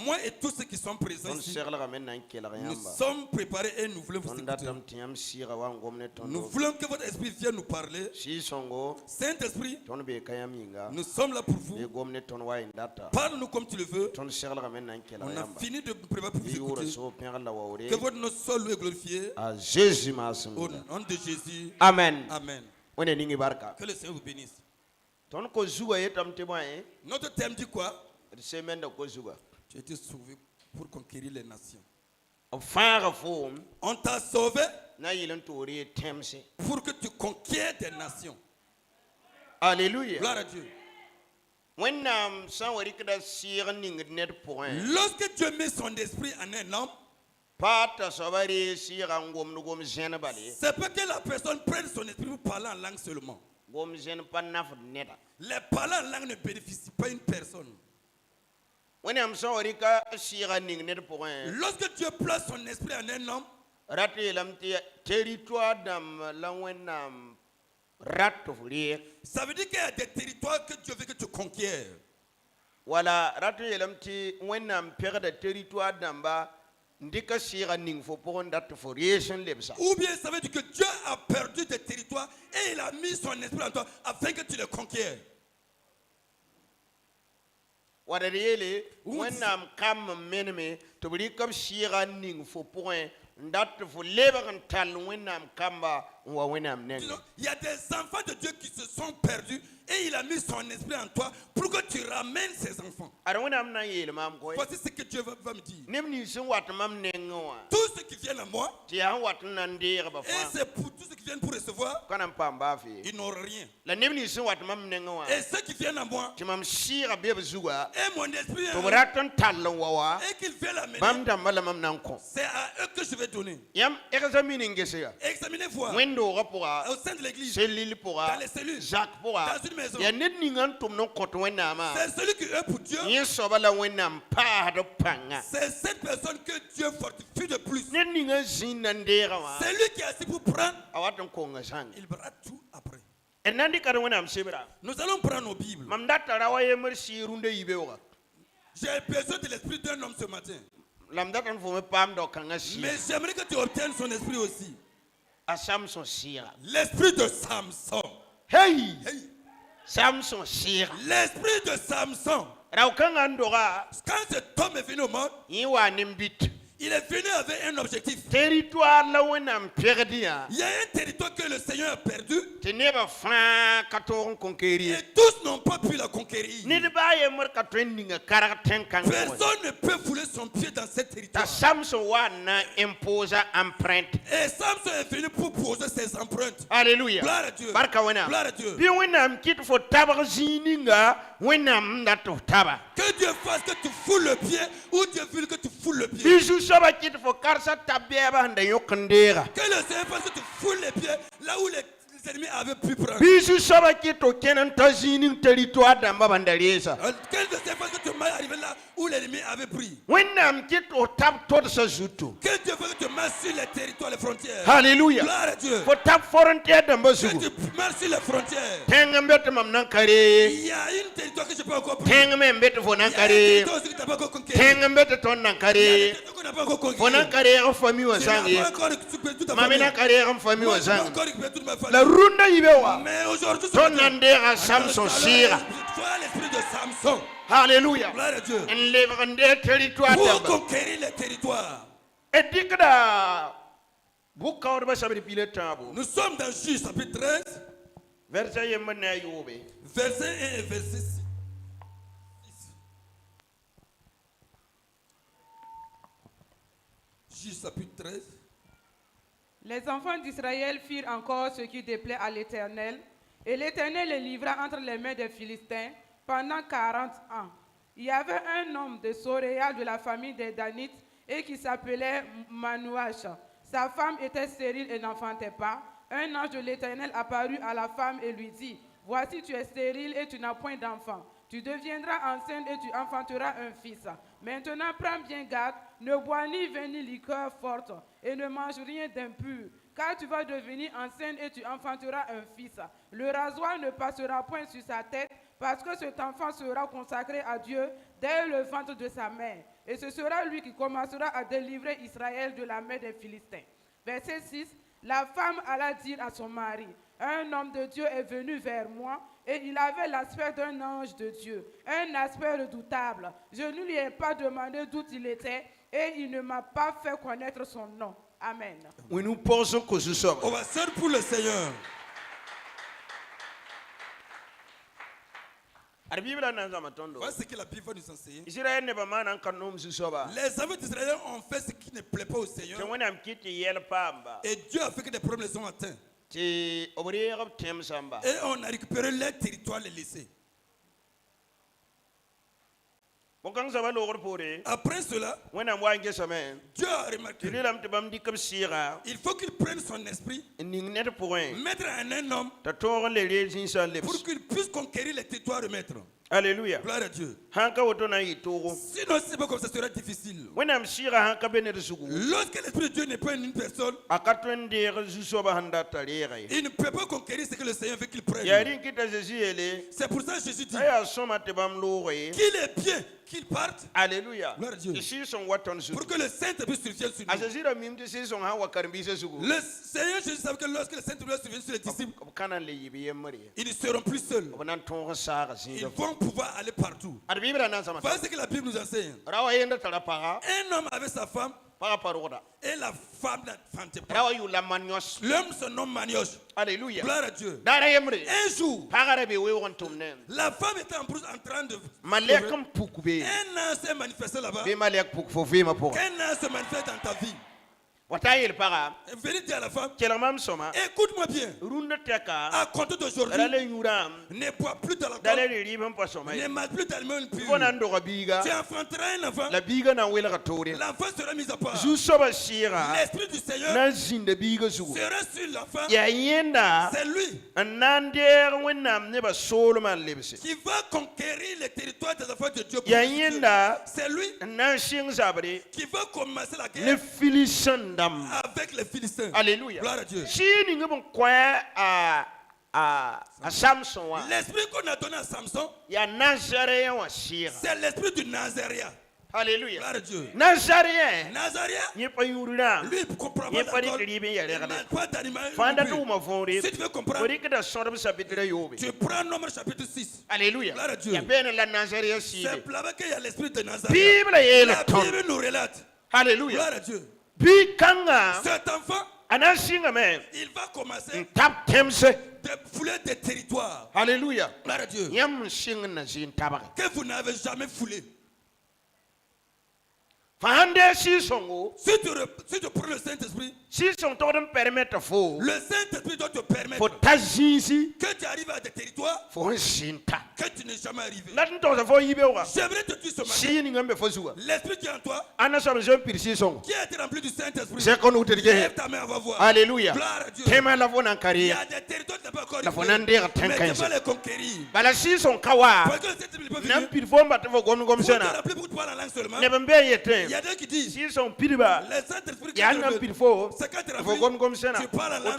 Moi et tous ceux qui sont présents ici, nous sommes préparés et nous voulons vous écouter. Nous voulons que votre esprit vienne nous parler. Saint-Esprit, nous sommes là pour vous. Parle-nous comme tu le veux. On a fini de nous préparer pour vous écouter. Que votre nom soit loué et glorifié. Au nom de Jésus. Amen. Amen. Que le Seigneur vous bénisse. Notre thème dit quoi? Tu as été sauvé pour conquérir les nations. On t'a sauvé pour que tu conquières des nations. Alléluia. Gloire à Dieu. Lorsque Dieu met son esprit en un homme, c'est pas que la personne prenne son esprit pour parler en langue seulement. Les parlants en langue ne bénéficient pas une personne. Lorsque Dieu place son esprit en un homme, ça veut dire qu'il y a des territoires que Dieu veut que tu conquières. Voilà, ou bien ça veut dire que Dieu a perdu des territoires et il a mis son esprit en toi afin que tu les conquières. Il y a des enfants de Dieu qui se sont perdus et il a mis son esprit en toi pour que tu ramènes ces enfants. Voici ce que Dieu va me dire. Tous ceux qui viennent à moi, et c'est pour tous ceux qui viennent pour recevoir, ils n'auront rien. Et ceux qui viennent à moi, et mon esprit et qu'ils viennent l'amener, c'est à eux que je vais donner. Examinez voir. Au sein de l'église, dans les cellules, dans une maison. C'est celui qui est pour Dieu. C'est cette personne que Dieu fortifie de plus. C'est lui qui est assis pour prendre. Il verra tout après. Nous allons prendre nos Bibles. J'ai besoin de l'esprit d'un homme ce matin. Mais j'aimerais que tu obtiennes son esprit aussi. L'esprit de Samson. Hey! Samson. L'esprit de Samson. Quand cet homme est venu au monde, il est venu avec un objectif. Il y a un territoire que le Seigneur a perdu. Et tous n'ont pas pu la conquérir. Personne ne peut fouler son pied dans ce territoire. Et Samson est venu pour poser ses empreintes. Alléluia. Gloire à Dieu. Gloire à Dieu. Que Dieu fasse que tu foules le pied ou Dieu veut que tu foules le pied. Que le Seigneur fasse que tu foules les pieds là où les ennemis avaient pu prendre. Que le Seigneur fasse que tu m'ailles arriver là où l'ennemi avait pris. Que Dieu fasse que tu marches sur les territoires, les frontières. Alléluia. Gloire à Dieu. Que tu marches sur les frontières. Il y a une territoire que je peux encore prendre. Il y a un territoire aussi que tu n'as pas encore conquérir. Il y a un territoire qu'on n'a pas encore conquérir. Je n'ai pas encore récupéré toute ma famille. Mais aujourd'hui, sois l'esprit de Samson. Alléluia. Gloire à Dieu. Pour conquérir les territoires. Nous sommes dans Juge chapitre 13. Verset 1 et verset 6. Juge chapitre 13. Les enfants d'Israël firent encore ce qui déplaît à l'Éternel, et l'Éternel les livra entre les mains des Philistins pendant 40 ans. Il y avait un homme de Soréa de la famille des Danites et qui s'appelait Manouach. Sa femme était stérile et n'enfantait pas. Un ange de l'Éternel apparut à la femme et lui dit: voici, tu es stérile et tu n'as point d'enfant. Tu deviendras enceinte et tu enfanteras un fils. Maintenant, prends bien garde, ne bois ni vin ni liqueur forte et ne mange rien d'impur, car tu vas devenir enceinte et tu enfanteras un fils. Le rasoir ne passera point sur sa tête, parce que cet enfant sera consacré à Dieu dès le ventre de sa mère. Et ce sera lui qui commencera à délivrer Israël de la main des Philistins. Verset 6. La femme alla dire à son mari, un homme de Dieu est venu vers moi, et il avait l'aspect d'un ange de Dieu, un aspect redoutable. Je ne lui ai pas demandé d'où il était, et il ne m'a pas fait connaître son nom. Amen. Oui, nous posons que ce soit. On va seul pour le Seigneur. Voilà ce que la Bible va nous enseigner. Les enfants d'Israël ont fait ce qui ne plaît pas au Seigneur. Et Dieu a fait que des problèmes les ont atteints. Et on a récupéré les territoires les laissés. Après cela, Dieu a remarqué. Il faut qu'il prenne son esprit, mettre en un homme pour qu'il puisse conquérir les territoires et remettre. Alléluia. Gloire à Dieu. Sinon, c'est pas comme ça sera difficile. Lorsque l'Esprit de Dieu n'est pas une personne, il ne peut pas conquérir ce que le Seigneur veut qu'il prenne. C'est pour ça que Jésus dit qu'il est bien qu'il parte. Alléluia. Gloire à Dieu. Pour que le Saint-Esprit survienne sur nous. Le Seigneur Jésus savait que lorsque le Saint-Esprit survienne sur les disciples, ils ne seront plus seuls. Ils vont pouvoir aller partout. Voilà ce que la Bible nous enseigne. Un homme avait sa femme et la femme n'entendait pas. L'homme se nomme Manioche. Alléluia. Gloire à Dieu. Un jour, la femme était en train de... Un an s'est manifesté là-bas. Qu'un an se manifeste dans ta vie. Venez dire à la femme, écoute-moi bien, à compter d'aujourd'hui, ne bois plus de l'alcool, ne mange plus d'aliments impurs. Tu enfanteras un enfant, l'enfant sera mis à part. L'Esprit du Seigneur sera sur l'enfant. C'est lui qui va conquérir les territoires des enfants de Dieu. C'est lui qui va commencer la guerre avec les Philistins. Alléluia. Gloire à Dieu. L'esprit qu'on a donné à Samson, c'est l'esprit du Nazaréen. Alléluia. Gloire à Dieu. Nazaréen. Lui, il ne comprend pas d'accord. Il n'a pas d'animal. Si tu veux comprendre, tu prends Nombre chapitre 6. Alléluia. Gloire à Dieu. C'est là-bas qu'il y a l'esprit de Nazaréen. La Bible nous relate. Alléluia. Gloire à Dieu. Cet enfant, il va commencer de fouler des territoires. Alléluia. Gloire à Dieu. Que vous n'avez jamais foulé. Si tu prends le Saint-Esprit, le Saint-Esprit doit te permettre que tu arrives à des territoires que tu n'es jamais arrivé. J'aimerais te dire ce matin, l'Esprit qui est en toi, qui a été rempli du Saint-Esprit, lève ta main, on va voir. Alléluia. Gloire à Dieu. Il y a des territoires qui n'ont pas encore arrivé, mais tu vas les conquérir. Parce que le Saint-Esprit ne peut venir. Pour te rappeler pour te parler en langue seulement. Il y a des qui disent, le Saint-Esprit qui est rempli, c'est quand tu es rempli, tu parles en langue.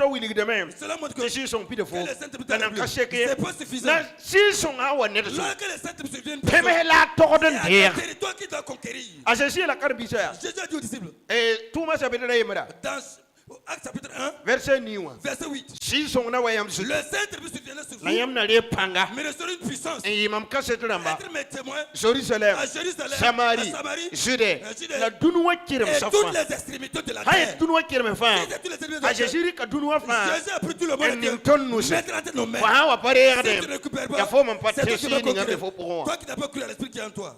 Cela montre que le Saint-Esprit est rempli. C'est pas suffisant. Lorsque le Saint-Esprit vient, il y a des territoires qui doivent conquérir. Jésus a dit aux disciples, dans Acte chapitre 1, verset 8, le Saint-Esprit surviendra sur vous, mais ne sera une puissance. Être mes témoins à Jérusalem, à Samarie, Judée, et toutes les extrémités de la terre. Jésus a pris tout le monde, mettre entre nos mains. Si tu ne récupères pas, c'est toi qui vas conquérir. Toi qui n'as pas cru à l'Esprit qui est en toi.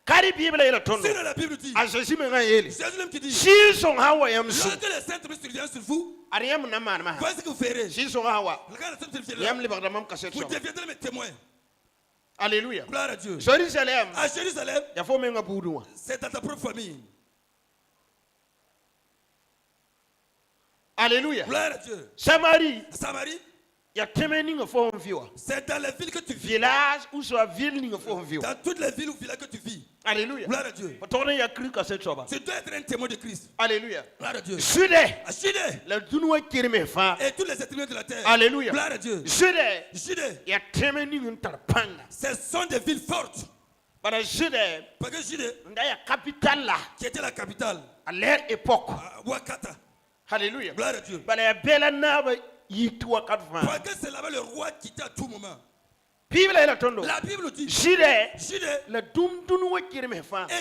Sinon la Bible dit, Jésus même qui dit, lorsque le Saint-Esprit survient sur vous, voici ce que vous ferez. Vous deviendrez mes témoins. Alléluia. Gloire à Dieu. Jérusalem. À Jérusalem, c'est dans ta propre famille. Alléluia. Gloire à Dieu. Samarie. C'est dans les villes que tu vis. Village ou soit ville. Dans toutes les villes ou villages que tu vis. Alléluia. Gloire à Dieu. Tu dois être un témoin de Christ. Alléluia. Gloire à Dieu. Et tous les êtres de la terre. Alléluia. Gloire à Dieu. Ce sont des villes fortes. Parce que Jude, qui était la capitale à leur époque, Wakata. Alléluia. Gloire à Dieu. Parce que c'est là-bas le roi qui était à tout moment. La Bible dit Jude, et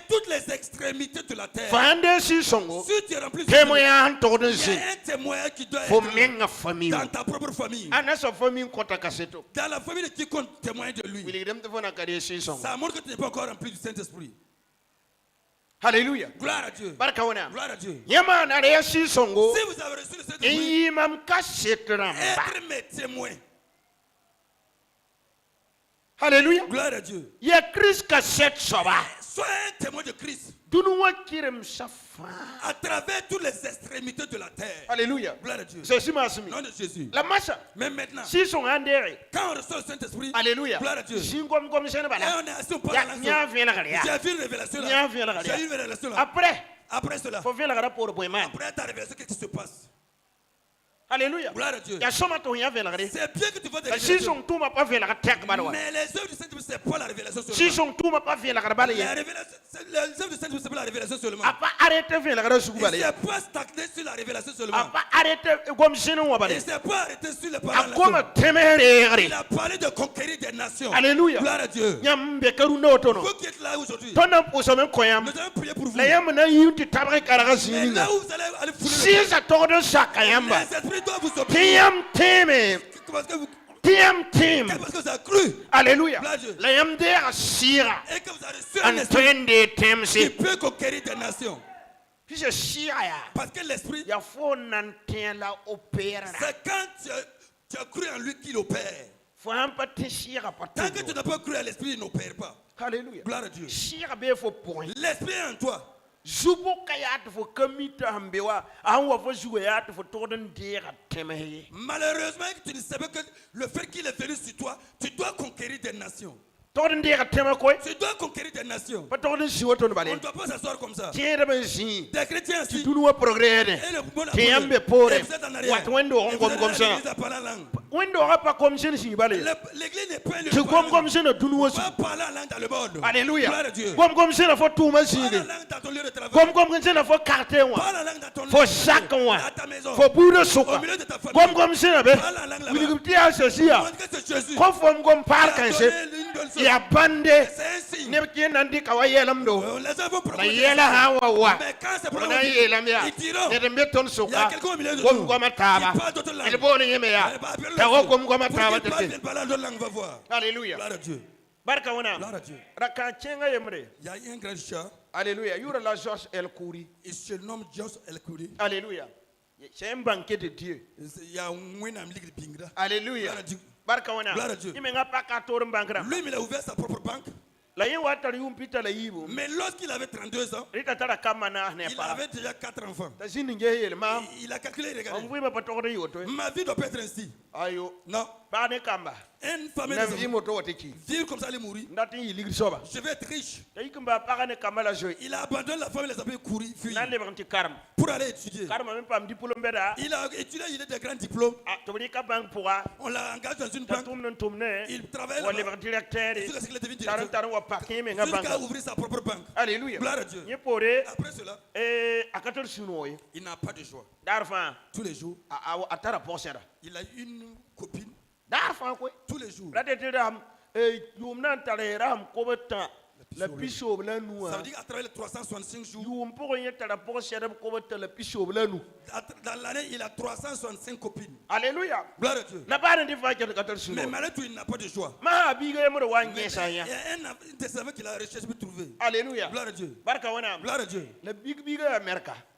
toutes les extrémités de la terre. Si tu es rempli de Dieu, il y a un témoin qui doit être dans ta propre famille. Dans la famille de qui compte témoin de lui. Ça montre que tu n'es pas encore rempli du Saint-Esprit. Alléluia. Gloire à Dieu. Gloire à Dieu. Si vous avez reçu le Saint-Esprit, être mes témoins. Alléluia. Gloire à Dieu. Il y a Christ qui s'est sauvé. Sois un témoin de Christ. À travers toutes les extrémités de la terre. Alléluia. Gloire à Dieu. Nom de Jésus. La masse. Mais maintenant, si sont quand on reçoit le Saint-Esprit, Alléluia. Gloire à Dieu. Et on est assis au parlement. J'ai vu une révélation là. J'ai eu une révélation là. Après cela, après ta révélation, qu'est-ce qui se passe? Alléluia. Gloire à Dieu. C'est bien que tu vois des révélations. Mais les œuvres du Saint-Esprit, c'est pas la révélation seulement. Les œuvres du Saint-Esprit, c'est pas la révélation seulement. Et c'est pas stagné sur la révélation seulement. Et c'est pas arrêté sur les paroles. Il a parlé de conquérir des nations. Alléluia. Gloire à Dieu. Vous qui êtes là aujourd'hui, nous allons prier pour vous. Mais là où vous allez aller fouler les esprits doivent vous obéir. Parce que vous avez cru. Alléluia. Et que vous avez reçu un esprit qui peut conquérir des nations. Parce que l'esprit, c'est quand tu as cru en lui qu'il opère. Tant que tu n'as pas cru à l'esprit, il n'opère pas. Alléluia. Gloire à Dieu. L'esprit est en toi. Malheureusement, tu ne savais que le fait qu'il est venu sur toi, tu dois conquérir des nations. Tu dois conquérir des nations. On ne doit pas s'asseoir comme ça. Des chrétiens ici. Et le monde l'église n'est pas le monde. Tu vas parler en langue dans le monde. Alléluia. Gloire à Dieu. Parle en langue dans ton lieu de travail. Parle en langue dans ton lieu de travail. À ta maison. Au milieu de ta famille. Parle en langue là-bas. Que c'est Jésus. Ya bande ne ke nan di kawaye lam do na yela hawa wa na yela mia ne de meton soka gom goma taba il bo ne yeme ya ta gom goma taba tete. Alléluia. Barka wana raka chenga yemre. Il y a un grand chat. Alléluia. Yura la Josh El Kouri. Il se nomme Josh El Kouri. Alléluia. C'est un banquet de Dieu. Il y a un pingra. Alléluia. Barka wana. Lui, il a ouvert sa propre banque. Mais lorsqu'il avait 32 ans, il avait déjà 4 enfants. Il a calculé, regardez. Ma vie doit pas être ainsi. Non. Une famille vivre comme ça, elle est mourir. Je vais être riche. Il a abandonné la famille, les a fait courir, fuir. Pour aller étudier. Il a étudié, il a des grands diplômes. On l'a engagé dans une banque. Il travaille là-bas. Jusqu'à ouvrir sa propre banque. Alléluia. Gloire à Dieu. Après cela, il n'a pas de joie. Tous les jours, il a une copine. Tous les jours. Ça veut dire qu'à travers les 365 jours, dans l'année, il a 365 copines. Alléluia. Gloire à Dieu. Mais malgré tout, il n'a pas de joie. Il y a un testament qu'il a recherché pour trouver. Alléluia. Gloire à Dieu. Gloire à Dieu.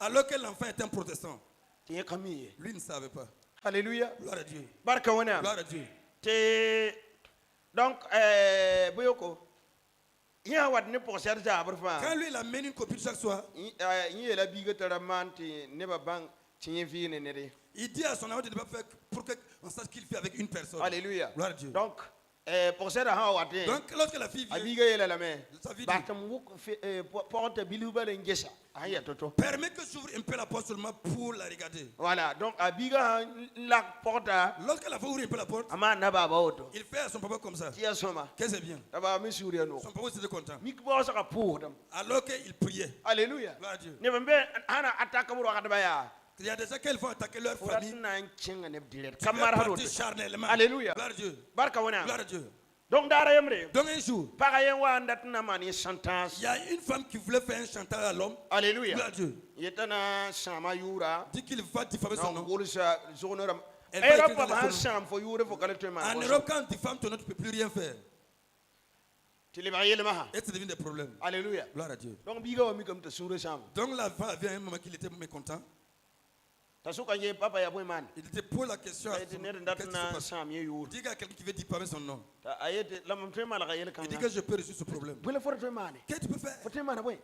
Alors que l'enfant est un protestant. Lui ne savait pas. Alléluia. Gloire à Dieu. Gloire à Dieu. Donc, Boyoko. Quand lui il amène une copine chaque soir, il dit à son ami de ne pas faire pour qu'on sache qu'il fait avec une personne. Alléluia. Gloire à Dieu. Donc, Donc, lorsque la fille vient, sa fille dit, permet que j'ouvre un peu la porte seulement pour la regarder. Voilà, donc la porte. Lorsque la femme ouvre un peu la porte, il fait à son papa comme ça. Que c'est bien. Son papa était content. Alors qu'il priait. Alléluia. Gloire à Dieu. Il y a des gens qui vont attaquer leur famille. Tu veux partir charnellement. Alléluia. Gloire à Dieu. Gloire à Dieu. Donc un jour, il y a une femme qui voulait faire un chantage à l'homme. Alléluia. Gloire à Dieu. Dit qu'il va diffamer son nom. Elle va écrire dans le journal. En Europe, quand on diffame ton nom, tu ne peux plus rien faire. Et ça devient des problèmes. Alléluia. Gloire à Dieu. Donc la femme vient un moment qu'il était mécontent. Il était pour la question. Il dit qu'il y a quelqu'un qui veut diffamer son nom. Il dit que je peux résoudre ce problème. Qu'est-ce que tu peux faire?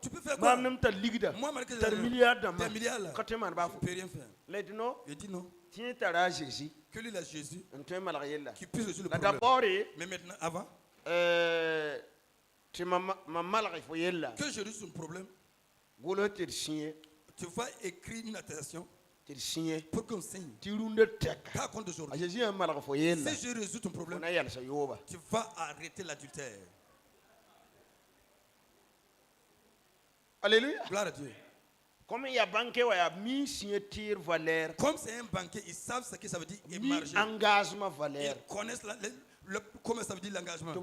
Tu peux faire quoi? Moi, malgré des milliards là, je ne peux rien faire. Il dit non. Que lui, il a Jésus qui puisse résoudre le problème. Mais maintenant, avant que je résolve son problème, tu vas écrire une attestation pour qu'on signe. Par contre, aujourd'hui, si je résous ton problème, tu vas arrêter l'adultère. Alléluia. Gloire à Dieu. Comme il y a banquier, valeur. Comme c'est un banquier, ils savent ce que ça veut dire émarger. Engagement valeur. Ils connaissent comment ça veut dire l'engagement.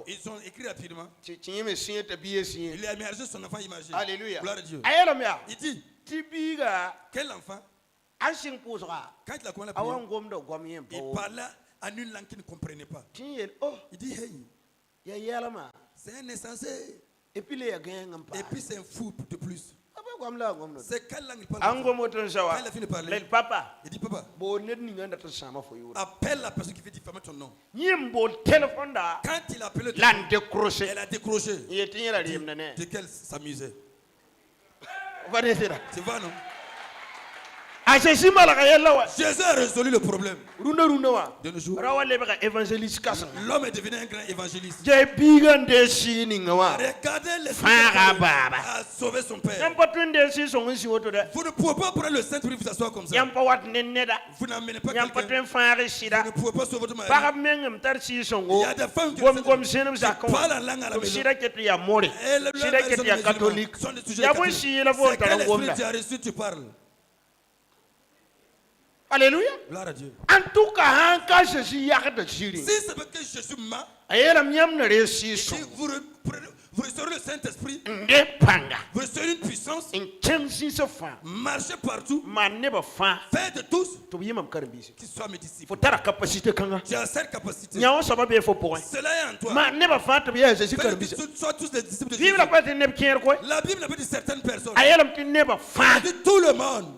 Ils ont écrit rapidement. Il a émargé son enfant imagé. Alléluia. Gloire à Dieu. Il dit, quel enfant, quand il a commencé à prier, il parlait en une langue qu'il ne comprenait pas. Il dit, hey, c'est un insensé. Et puis c'est un fou de plus. C'est quelle langue il parle? Quand il a fini de parler, il dit, papa, appelle la personne qui fait diffamer ton nom. Quand il a appelé, elle a décroché. De qu'elle s'amusait. Tu vois, non? Jésus a résolu le problème. De nos jours, l'homme est devenu un grand évangéliste. Regardez les a sauvé son père. Vous ne pouvez pas prendre le Saint-Esprit vous asseoir comme ça. Vous n'amenez pas quelqu'un. Vous ne pouvez pas sauver votre mari. Il y a des femmes qui parlent en langue à la maison. Et le catholique sont des sujets catholiques. C'est quel esprit tu as reçu, tu parles. Alléluia. Gloire à Dieu. En tout cas, quand Jésus y a de Jésus, si c'est parce que Jésus ment, vous restaurez le Saint-Esprit, vous restaurez une puissance, marchez partout, faites de tous qu'ils soient mes disciples. Tu as cette capacité. Cela est en toi. Faites que soient tous des disciples de Jésus. La Bible n'a pas dit certaines personnes. Elle dit tout le monde.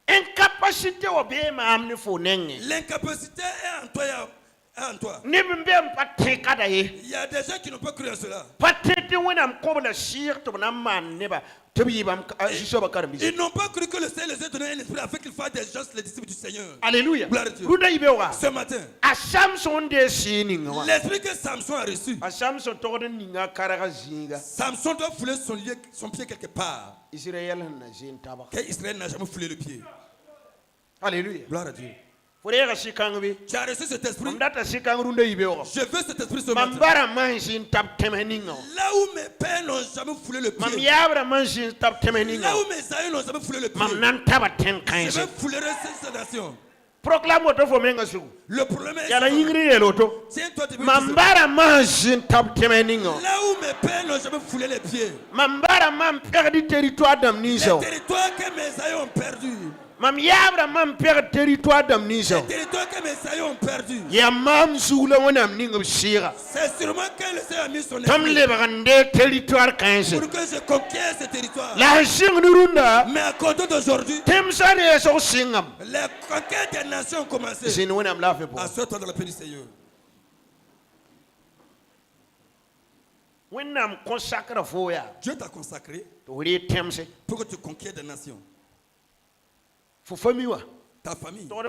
Incapacité l'incapacité est en toi. Il y a des gens qui n'ont pas cru à cela. Ils n'ont pas cru que le Seigneur les ait donné un esprit afin qu'ils fassent des gens les disciples du Seigneur. Alléluia. Ce matin, l'esprit que Samson a reçu, Samson doit fouler son pied quelque part. Que Israël n'a jamais foulé le pied. Alléluia. Gloire à Dieu. Tu as reçu cet esprit. Je veux cet esprit ce matin. Là où mes pères n'ont jamais foulé le pied. Là où mes aïeux n'ont jamais foulé le pied. Je vais fouler cette nation. Proclame votre famille. Le problème est tiens-toi debout. Là où mes pères n'ont jamais foulé les pieds. Les territoires que mes aïeux ont perdus. Les territoires que mes aïeux ont perdus. C'est sûrement que le Seigneur a mis son esprit pour que je conquière ces territoires. Mais à compter d'aujourd'hui, les conquêtes des nations ont commencé. Assois-toi dans la paix du Seigneur. Dieu t'a consacré pour que tu conquières des nations. ta famille doit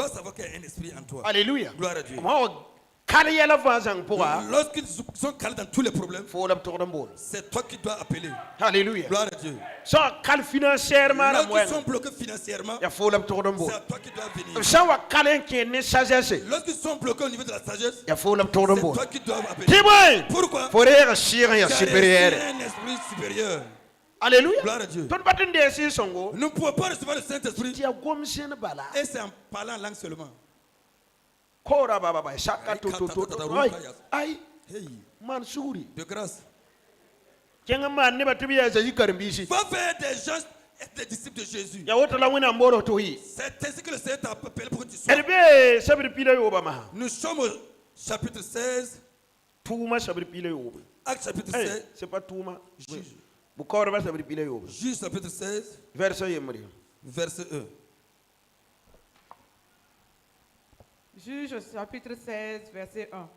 savoir qu'il y a un esprit en toi. Alléluia. Gloire à Dieu. Lorsqu'ils sont calés dans tous les problèmes, c'est toi qui dois appeler. Alléluia. Gloire à Dieu. Lorsqu'ils sont bloqués financièrement, c'est à toi qui dois venir. Lorsqu'ils sont bloqués au niveau de la sagesse, c'est toi qui dois appeler. Pourquoi? Car il y a un esprit supérieur. Alléluia. Gloire à Dieu. Nous ne pouvons pas recevoir le Saint-Esprit et c'est en parlant en langue seulement. De grâce. Va faire des gens et des disciples de Jésus. C'est ainsi que le Seigneur t'a appelé pour que tu sois. Nous sommes au chapitre 16. Acte chapitre 16. C'est pas tout. Juge. Juge chapitre 16. Verset 1. Juge chapitre 16, verset 1.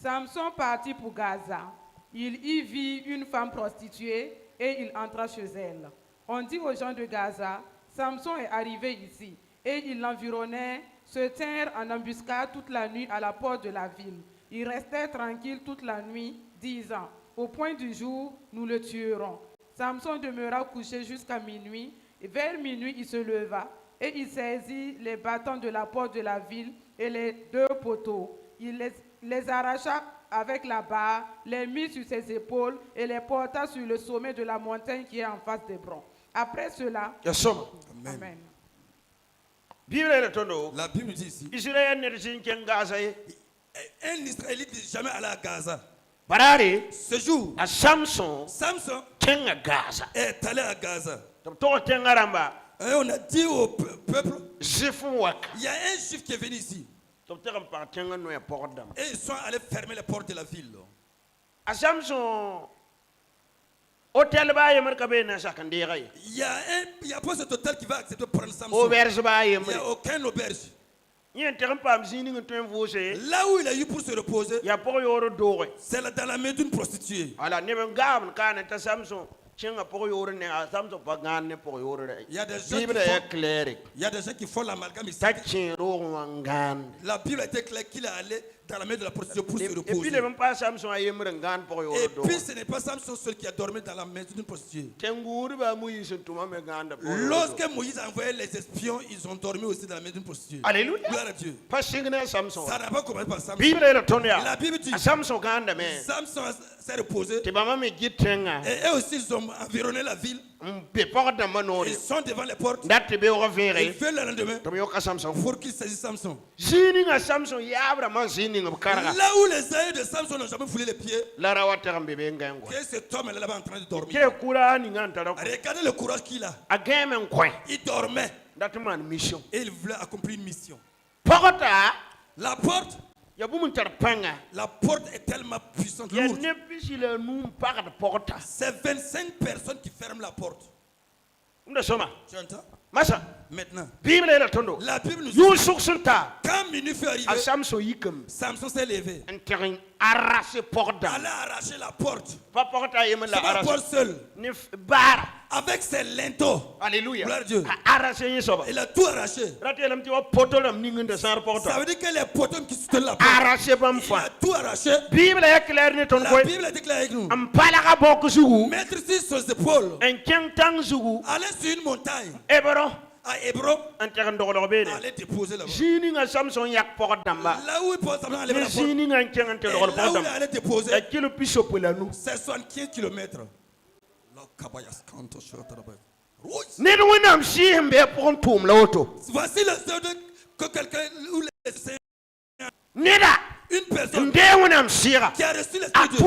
Samson partit pour Gaza. Il y vit une femme prostituée et il entra chez elle. On dit aux gens de Gaza, Samson est arrivé ici. Et ils l'environnaient, se tinrent en embuscade toute la nuit à la porte de la ville. Ils restaient tranquilles toute la nuit, disant, au point du jour, nous le tuerons. Samson demeura couché jusqu'à minuit. Et vers minuit, il se leva et il saisit les bâtons de la porte de la ville et les 2 poteaux. Il les arracha avec la barre, les mit sur ses épaules et les porta sur le sommet de la montagne qui est en face d'Hébron. Après cela, Amen. La Bible dit ici, un Israélite n'est jamais allé à Gaza. Ce jour, Samson est allé à Gaza. Et on a dit au peuple, il y a un juif qui est venu ici. Et ils sont allés fermer les portes de la ville. Il y a pas cet hôtel qui va accepter de prendre Samson. Il n'y a aucun auberge. Là où il a eu pour se reposer, c'est dans la main d'une prostituée. Il y a des gens qui font l'amalgame ici. La Bible a été claire qu'il est allé dans la main de la prostituée pour se reposer. Et puis ce n'est pas Samson seul qui a dormi dans la maison d'une prostituée. Lorsque Moïse a envoyé les espions, ils ont dormi aussi dans la maison d'une prostituée. Alléluia. Gloire à Dieu. Ça n'a pas commencé par Samson. La Bible dit Samson s'est reposé. Et eux aussi ils ont environné la ville. Ils sont devant les portes. Ils veulent le lendemain pour qu'ils saisissent Samson. Là où les aïeux de Samson n'ont jamais foulé les pieds, que cet homme est là-bas en train de dormir. Regardez le courage qu'il a. Il dormait. Et il voulait accomplir une mission. La porte est tellement puissante, lourde. C'est 25 personnes qui ferment la porte. Tu entends? Maintenant, la Bible nous dit quand minuit fut arrivé, Samson s'est levé. Elle a arraché la porte. C'est pas la porte seule. Avec ses linteaux. Alléluia. Gloire à Dieu. Il a tout arraché. Ça veut dire que les poteaux qui soutiennent la porte, il a tout arraché. La Bible est claire avec nous. Mettre sur ses épaules. Aller sur une montagne. À Hébron, aller déposer là-bas. Là où il peut Samson aller la porte. Et là où il allait déposer, c'est 75 km. Voici le seul que quelqu'un ou une personne qui a reçu l'Esprit de Dieu.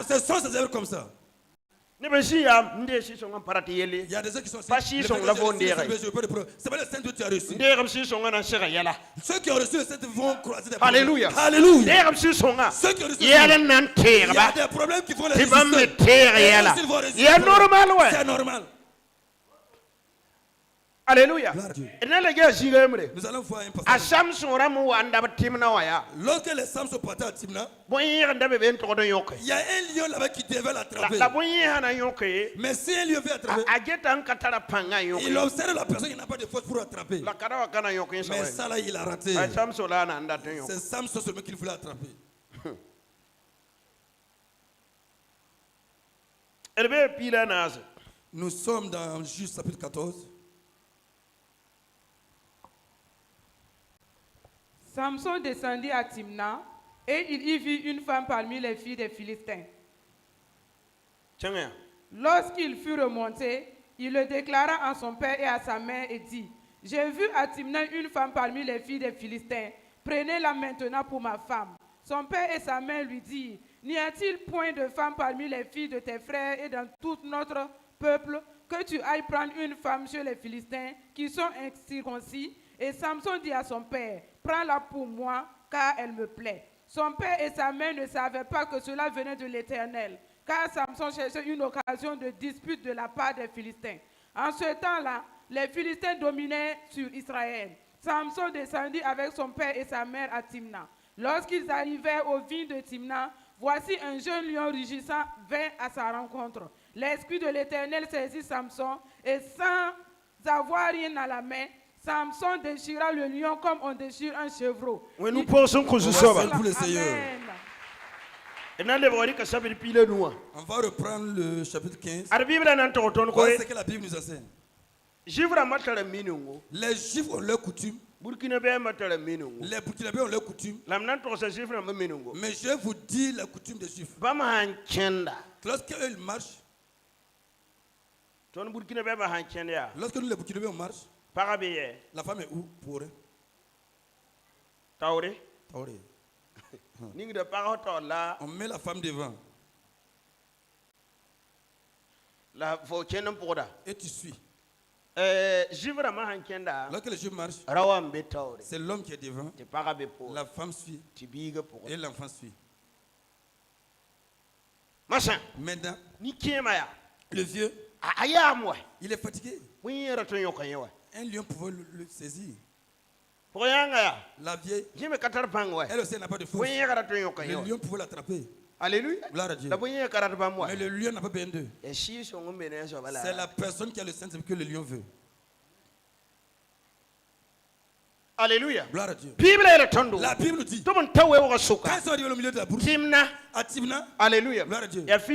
Ce sont ces œuvres comme ça. Il y a des gens qui sont ici. C'est pas le Saint-Dieu que tu as reçu. Ceux qui ont reçu le Saint-Dieu vont croiser des problèmes. Alléluia. Alléluia. Ceux qui ont reçu il y a des problèmes qui vont les résister. C'est normal. Alléluia. Nous allons voir un passage. Lorsque les Samson sont partis à Timna, il y a un lion là-bas qui devait l'attraper. Mais si un lion veut attraper, il observe la personne qui n'a pas de force pour l'attraper. Mais ça là, il a raté. C'est Samson seulement qu'il voulait attraper. Nous sommes dans Juge chapitre 14. Samson descendit à Timna et il y vit une femme parmi les filles des Philistins. Lorsqu'il fut remonté, il le déclara à son père et à sa mère et dit: J'ai vu à Timna une femme parmi les filles des Philistins. Prenez-la maintenant pour ma femme. Son père et sa mère lui dirent: N'y a-t-il point de femme parmi les filles de tes frères et dans tout notre peuple que tu ailles prendre une femme chez les Philistins qui sont incirconcis? Et Samson dit à son père: Prends-la pour moi, car elle me plaît. Son père et sa mère ne savaient pas que cela venait de l'Éternel, car Samson cherchait une occasion de dispute de la part des Philistins. En ce temps-là, les Philistins dominaient sur Israël. Samson descendit avec son père et sa mère à Timna. Lorsqu'ils arrivèrent aux vignes de Timna, voici un jeune lion rugissant vint à sa rencontre. L'esprit de l'Éternel saisit Samson et sans avoir rien à la main, Samson déchira le lion comme on déchire un chevreau. Oui, nous pensons que ce soit pour le Seigneur. On va reprendre le chapitre 15. Voilà ce que la Bible nous enseigne. Les Juifs ont leur coutume. Les Burkinabés ont leur coutume. Mais je vous dis la coutume des Juifs. Lorsqu'ils marchent, lorsque nous les Burkinabés on marche, la femme est où pour eux? Taoré. On met la femme devant. Et tu suis. Lorsque les Juifs marchent, c'est l'homme qui est devant. La femme suit. Et l'enfant suit. Maintenant, le vieux, il est fatigué. Un lion pouvait le saisir. La vieille, elle aussi n'a pas de force. Le lion pouvait l'attraper. Alléluia. Gloire à Dieu. Mais le lion n'a pas besoin d'eux. C'est la personne qui a le Saint-Esprit que le lion veut. Alléluia. Gloire à Dieu. La Bible nous dit, quand ils sont arrivés au milieu de la bourse, à Timna, Alléluia. gloire à Dieu. C'est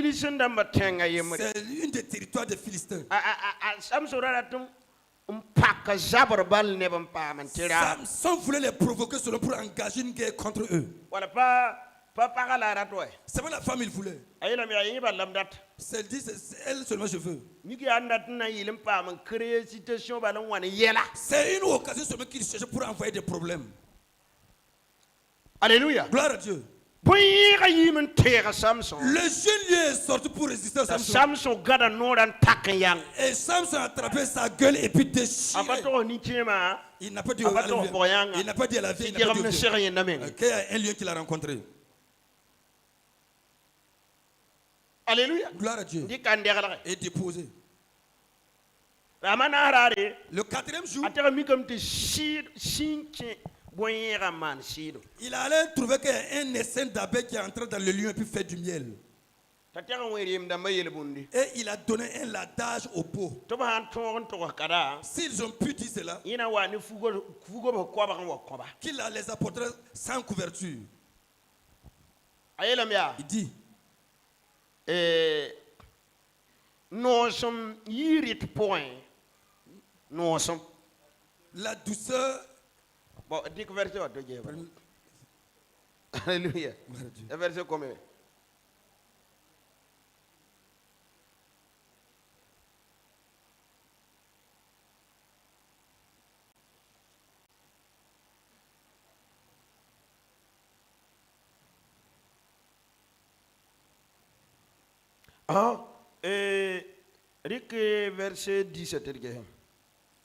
une des territoires des Philistins. Samson voulait les provoquer seulement pour engager une guerre contre eux. C'est pas la femme il voulait. C'est dit, c'est elle seulement je veux. C'est une occasion seulement qu'il cherche pour envoyer des problèmes. Alléluia. Gloire à Dieu. Le jeune lieu est sorti pour résister à Samson. Et Samson a attrapé sa gueule et puis déchiré. Il n'a pas dit à la vie. Il n'a pas dit qu'il y a un lieu qu'il a rencontré. Alléluia. Gloire à Dieu. Et déposé. Le quatrième jour, il allait trouver qu'un essaim d'abeilles qui est entré dans le lion et puis fait du miel. Et il a donné un ladage au pot. S'ils ont pu dire cela, qu'il les apporterait sans couverture. Il dit, la douceur. Alléluia. Verset combien? Verset 10.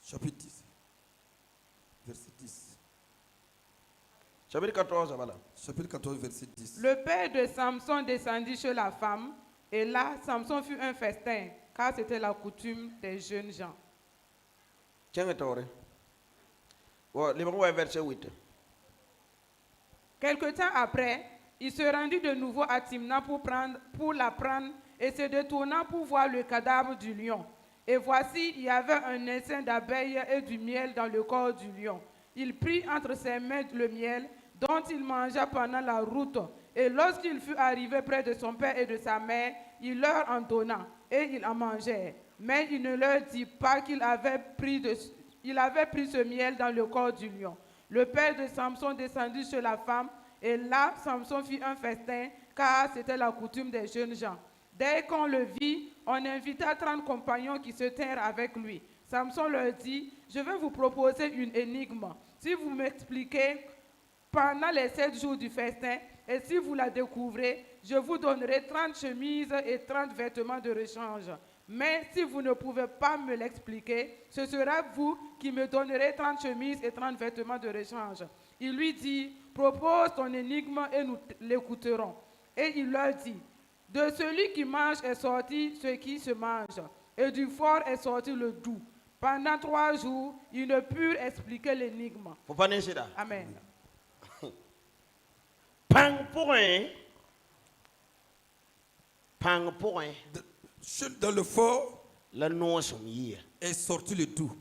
Chapitre 10. Verset 10. Chapitre 14, voilà. Chapitre 14, verset 10. Le père de Samson descendit chez la femme, et là, Samson fut un festin, car c'était la coutume des jeunes gens. Quelque temps après, il se rendit de nouveau à Timna pour la prendre et se détournant pour voir le cadavre du lion. Et voici, il y avait un essaim d'abeilles et du miel dans le corps du lion. Il prit entre ses mains le miel dont il mangea pendant la route. Et lorsqu'il fut arrivé près de son père et de sa mère, il leur en donna et ils en mangèrent. Mais il ne leur dit pas qu'il avait pris ce miel dans le corps du lion. Le père de Samson descendit chez la femme et là, Samson fit un festin car c'était la coutume des jeunes gens. Dès qu'on le vit, on invita 30 compagnons qui se tinrent avec lui. Samson leur dit, je vais vous proposer une énigme. Si vous m'expliquez pendant les 7 jours du festin, et si vous la découvrez, je vous donnerai 30 chemises et 30 vêtements de rechange. Mais si vous ne pouvez pas me l'expliquer, ce sera vous qui me donnerez 30 chemises et 30 vêtements de rechange. Il lui dit, propose ton énigme et nous l'écouterons. Et il leur dit, de celui qui mange est sorti ce qui se mange, et du fort est sorti le doux. Pendant 3 jours, ils ne purent expliquer l'énigme. Amen. Dans le fort est sorti le doux.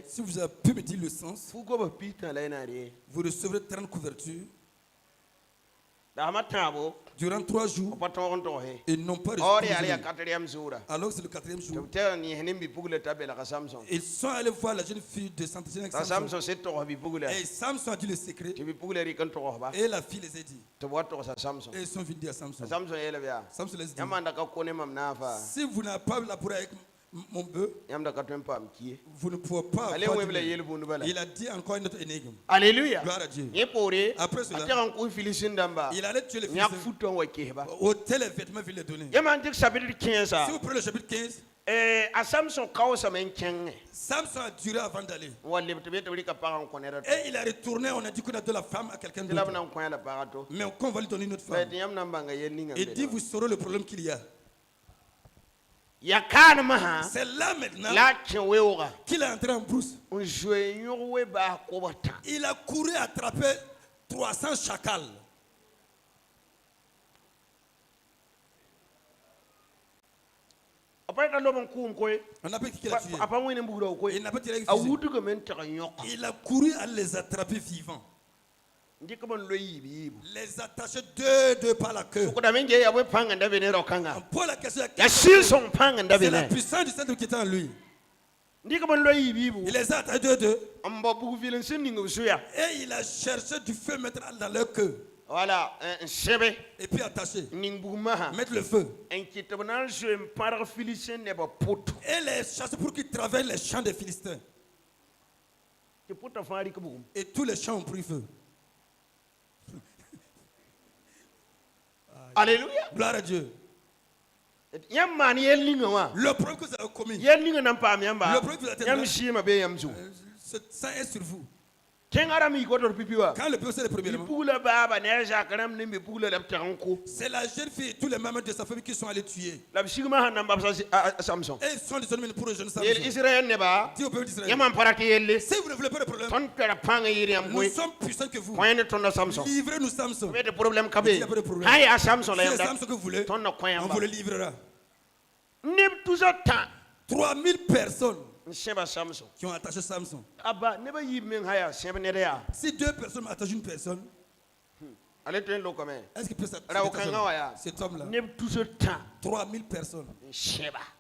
Si vous avez pu me dire le sens, vous recevrez 30 couvertures durant 3 jours et non pas reçu. Alors c'est le 4e jour. Ils sont allés voir la jeune fille de Samson. Et Samson a dit le secret. Et la fille les a dit. Et ils sont venus dire à Samson. Samson les a dit, si vous n'avez pas la pour avec mon bœuf, vous ne pouvez pas. Il a dit encore une autre énigme. Alléluia. Gloire à Dieu. Après cela, il allait tuer les Philistins. Ôter les vêtements, il les donner. Si vous prenez le chapitre 15, Samson a duré avant d'aller. Et il a retourné, on a dit qu'on a donné la femme à quelqu'un d'autre. Mais on va lui donner une autre femme. Il dit, vous saurez le problème qu'il y a. C'est là maintenant qu'il est entré en brousse. Il a couru attraper 300 chacals. On n'a pas dit qu'il a tué. Il n'a pas tiré avec fusil. Il a couru à les attraper vivants. Les attacher deux par la queue. Pour la question, c'est la puissance du Seigneur qui est en lui. Il les a attachés deux. Et il a cherché du feu mettre dans leur queue. Voilà, et puis attacher. Mettre le feu. Et les chasser pour qu'ils traversent les champs des Philistins. Et tous les champs ont pris feu. Alléluia. Gloire à Dieu. Le problème que vous avez commis, le problème que vous avez ça est sur vous. Quand le peuple s'est premièrement, c'est la jeune fille et tous les mamans de sa famille qui sont allés tuer. Et ils sont descendus pour rejoindre Samson. Dis au peuple d'Israël, si vous ne voulez pas de problème, nous sommes puissants que vous. Livrez-nous Samson. Il n'y a pas de problème. Si c'est Samson que vous voulez, on vous le livrera. 3000 personnes qui ont attaché Samson. Si 2 personnes attachent une personne, est-ce qu'il peut s'attacher cet homme-là? 3000 personnes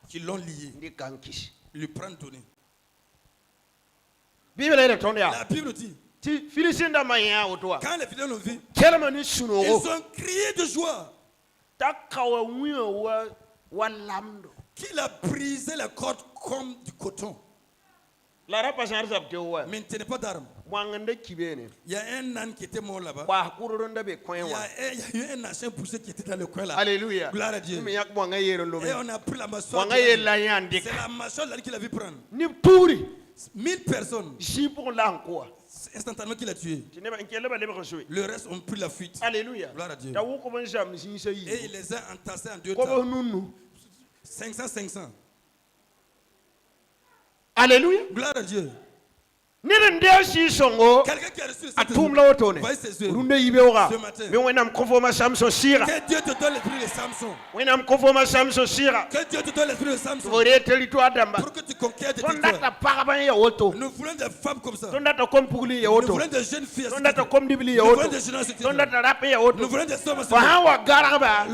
qui l'ont lié, lui prennent donné. La Bible dit, quand les Philistins l'ont vu, ils ont crié de joie qu'il a brisé la corde comme du coton. Mais il ne tenait pas d'armes. Il y a un âne qui était mort là-bas. Il y a eu un ancien poussé qui était dans le coin là. Alléluia. Gloire à Dieu. Et on a pris la mâchoire. C'est la mâchoire qu'il a vu prendre. 1000 personnes. Instantanément qu'il a tué. Le reste ont pris la fuite. Alléluia. Gloire à Dieu. Et il les a entassés en 2 temps. 500. Alléluia. Gloire à Dieu. Quelqu'un qui a reçu cette que Dieu te donne l'esprit de Samson. Que Dieu te donne l'esprit de Samson. Pour que tu conquières des territoires. Nous voulons des femmes comme ça. Nous voulons des jeunes filles. Nous voulons des jeunes filles. Nous voulons des hommes.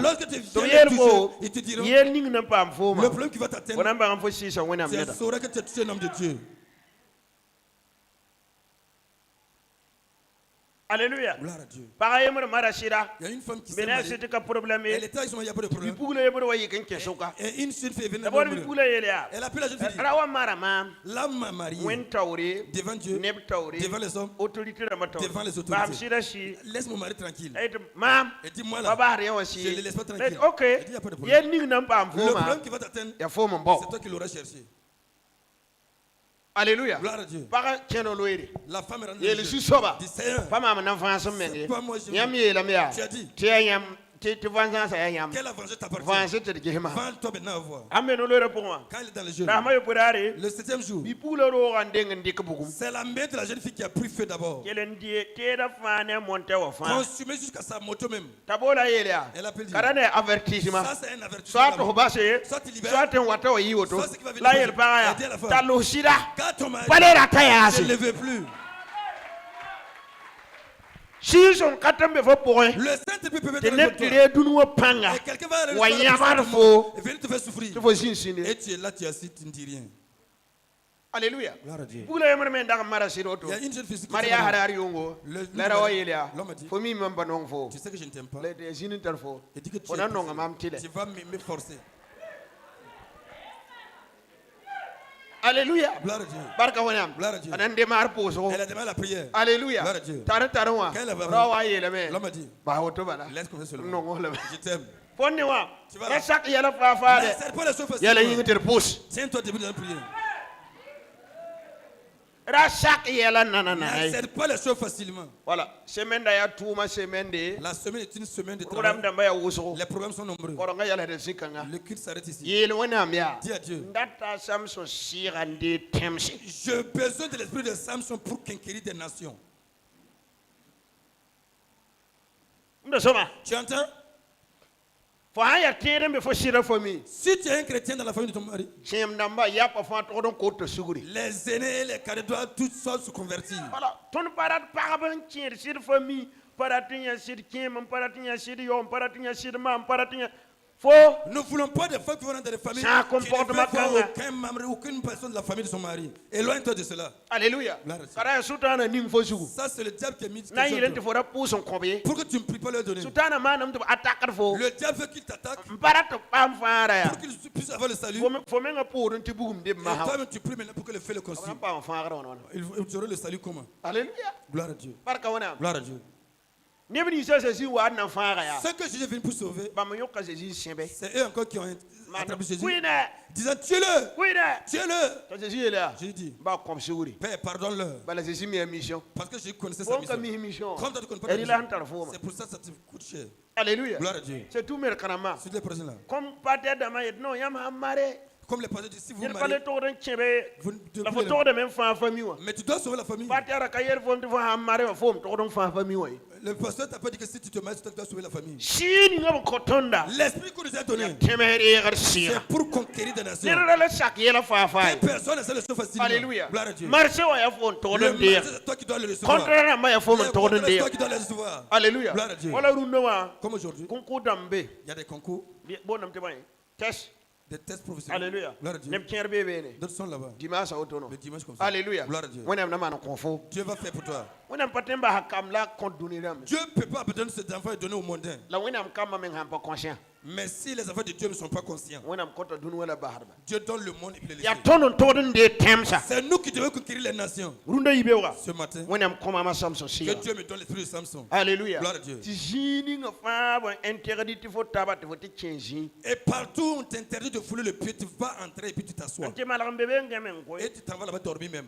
Lorsque tu viens les toucher, ils te diront le problème qui va t'atteindre, c'est que tu es touché un homme de Dieu. Alléluia. Gloire à Dieu. Il y a une femme qui s'est mariée. Elle était avec son mari, il n'y a pas de problème. Et une jeune fille est venue. Elle a pu la jeune fille. L'homme m'a marié devant Dieu, devant les hommes, devant les autorités. Laisse mon mari tranquille. Et dis-moi là, je ne le laisse pas tranquille. Elle dit, il n'y a pas de problème. Le problème qui va t'atteindre, c'est toi qui l'auras cherché. Alléluia. Gloire à Dieu. La femme est rendue. C'est pas moi, tu as dit. Quelle avantage t'appartient? Vends-toi maintenant à voir. Quand il est dans le jeûne, le 7e jour, c'est la mère de la jeune fille qui a pris feu d'abord. Consumé jusqu'à sa moto même. Elle a pu dire. Ça, c'est un avertissement. Soit tu libères, soit ce qui va venir. Elle dit à la femme, quand ton mari, je ne le veux plus. Le Saint-Esprit peut mettre dans et quelqu'un va venir te faire souffrir. Et tu es là, tu assis, tu ne dis rien. Alléluia. Gloire à Dieu. Il y a une jeune fille qui l'homme a dit, tu sais que je ne t'aime pas. Et dit que tu vas me forcer. Alléluia. Gloire à Dieu. Gloire à Dieu. Elle a démarré la prière. Alléluia. Gloire à Dieu. L'homme a dit, laisse comme ça seulement. Je t'aime. Tu vas là. Tiens-toi debout dans la prière. N'accepte pas les choses facilement. Voilà. La semaine est une semaine de travail. Les programmes sont nombreux. Le culte s'arrête ici. Dis à Dieu. J'ai besoin de l'esprit de Samson pour conquérir des nations. Tu entends? Si tu es un chrétien dans la famille de ton mari, les aînés et les cadets doivent tous se convertir. Nous ne voulons pas de femmes qui vont dans des familles qui ne veulent voir aucun membre, aucune personne de la famille de son mari. Éloigne-toi de cela. Alléluia. Ça, c'est le diable qui a mis pour que tu ne pries pas leur donner. Le diable veut qu'il t'attaque pour qu'il puisse avoir le salut. Et toi-même, tu pries maintenant pour que le feu le consume. Tu auras le salut comment? Alléluia. Gloire à Dieu. Gloire à Dieu. Ce que Jésus est venu pour sauver, c'est eux encore qui ont attrapé Jésus, disant tuez-le, tuez-le. Jésus dit, Père, pardonne-leur, parce que je connaissais sa mission. Comme toi tu connais pas ta mission, c'est pour ça que ça te coûte cher. Alléluia. Gloire à Dieu. C'est tout mes canama. C'est les personnes là. Comme les pasteurs disent, si vous mariez, mais tu dois sauver la famille. Le pasteur t'a pas dit que si tu te maries, tu dois sauver la famille. L'esprit qu'on nous a donné, c'est pour conquérir des nations. Quelle personne essaie de se facilement. Alléluia. Gloire à Dieu. C'est toi qui dois le recevoir. C'est toi qui dois le recevoir. Alléluia. Gloire à Dieu. Comme aujourd'hui, il y a des concours. Des tests professionnels. Alléluia. Gloire à Dieu. D'autres sont là-bas. Le dimanche comme ça. Alléluia. Gloire à Dieu. Dieu va faire pour toi. Dieu ne peut pas abandonner ses enfants et donner au mondain. Mais si les enfants de Dieu ne sont pas conscients, Dieu donne le monde et puis les laisse. C'est nous qui devons conquérir les nations. Ce matin, que Dieu me donne l'esprit de Samson. Alléluia. Gloire à Dieu. Et partout où on t'interdit de fouler le pied, tu vas entrer et puis tu t'assois. Et tu t'en vas là-bas dormir même.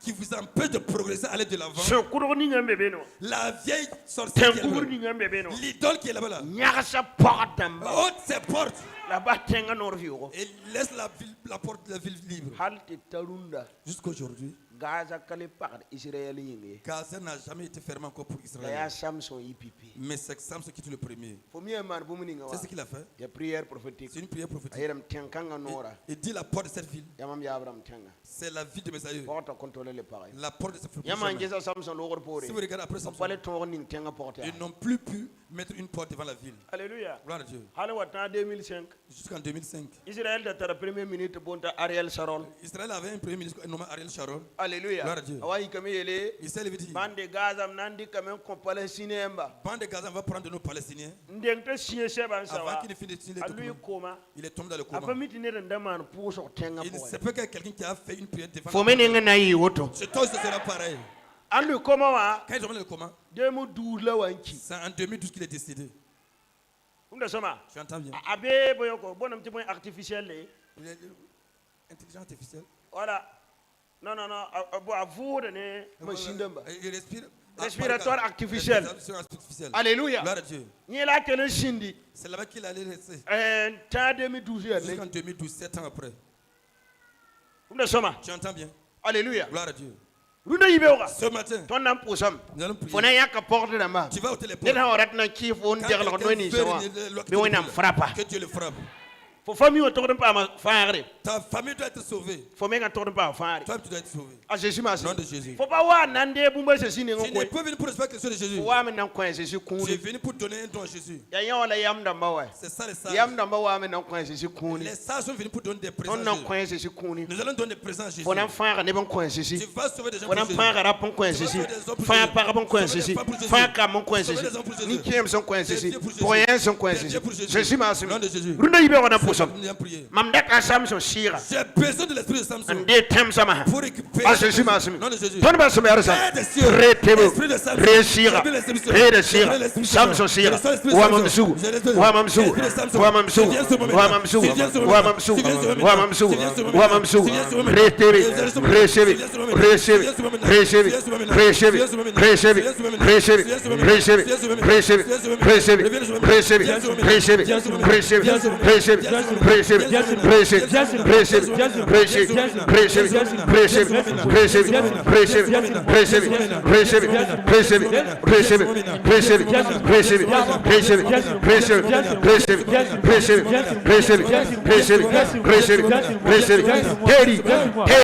qui vous empêche de progresser, aller de l'avant. La vieille sorcière l'idole qui est là-bas. Haute ses portes. Et laisse la porte de la ville libre. Jusqu'aujourd'hui, Gaza n'a jamais été fermé encore pour Israël. Mais c'est Samson qui est le premier. C'est ce qu'il a fait. C'est une prière prophétique. Il dit la porte de cette ville. C'est la ville de mes aïeux. La porte de cette ville. Si vous regardez après Samson, ils n'ont plus pu mettre une porte devant la ville. Alléluia. Gloire à Dieu. Jusqu'en 2005. Israël avait un premier ministre nommé Ariel Sharon. Alléluia. Gloire à Dieu. Il s'est levé dit, Bande de Gaza va prendre nos Palestiniens. Avant qu'il ne finisse de signer, il est tombé dans le coma. Il se peut qu'il y ait quelqu'un qui a fait une prière devant la porte. C'est toi, ce sera pareil. Quand ils ont mis le coma, c'est en 2012 qu'il est décédé. Tu entends bien? Intelligence artificielle. Voilà. Non. Il respire. Respiratoire artificiel. Alléluia. Gloire à Dieu. C'est là-bas qu'il allait rester. 2012. Jusqu'en 2012, 7 ans après. Tu entends bien? Alléluia. Gloire à Dieu. Ce matin, nous allons prier. Tu vas au téléphone. Que Dieu le frappe. Ta famille doit être sauvée. Toi, tu dois être sauvé. Nom de Jésus. Tu n'es pas venu pour recevoir quelque chose de Jésus. Tu es venu pour donner un don à Jésus. C'est ça les sages. Les sages sont venus pour donner des présents à Jésus. Nous allons donner des présents à Jésus. Tu vas sauver des gens pour Jésus. Tu vas sauver des gens pour Jésus. Nom de Jésus. J'ai besoin de l'esprit de Samson pour récupérer. Non de Jésus.